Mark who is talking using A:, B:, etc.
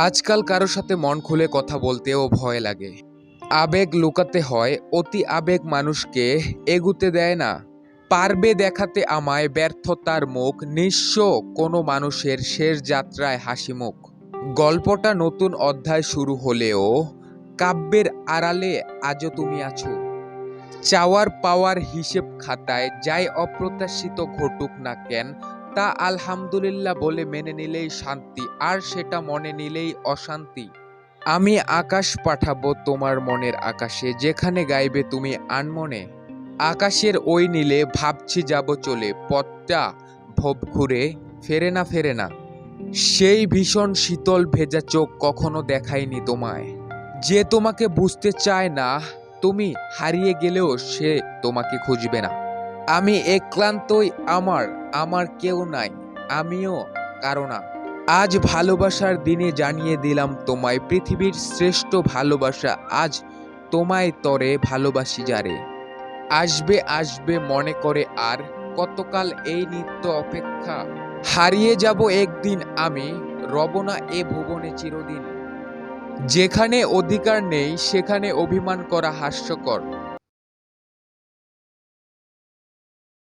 A: আজকাল কারো সাথে মন খুলে কথা বলতেও ভয় লাগে। আবেগ লুকাতে হয়, অতি আবেগ মানুষকে এগুতে দেয় না। পারবে দেখাতে আমায় ব্যর্থতার মুখ, নিঃস্ব কোনো মানুষের শেষ যাত্রায় হাসিমুখ। গল্পটা নতুন অধ্যায় শুরু হলেও কাব্যের আড়ালে আজও তুমি আছো। চাওয়ার পাওয়ার হিসেব খাতায় যাই অপ্রত্যাশিত ঘটুক না কেন, তা আলহামদুলিল্লাহ বলে মেনে নিলেই শান্তি, আর সেটা মনে নিলেই অশান্তি। আমি আকাশ পাঠাবো তোমার মনের আকাশে, যেখানে গাইবে তুমি আনমনে। আকাশের ওই নীলে ভাবছি যাব চলে, পথটা ভব ঘুরে ফেরে না। সেই ভীষণ শীতল ভেজা চোখ কখনো দেখায়নি তোমায়, যে তোমাকে বুঝতে চায় না। তুমি হারিয়ে গেলেও সে তোমাকে খুঁজবে না। আমি একান্তই আমার, আমার কেউ নাই, আমিও কারো না। আজ ভালোবাসার দিনে জানিয়ে দিলাম তোমায় পৃথিবীর শ্রেষ্ঠ ভালোবাসা আজ তোমায় তরে ভালোবাসি যারে। আসবে আসবে মনে করে আর কতকাল এই নিত্য অপেক্ষা। হারিয়ে যাব একদিন আমি, রব না এ ভুবনে চিরদিন। যেখানে অধিকার নেই সেখানে অভিমান করা হাস্যকর।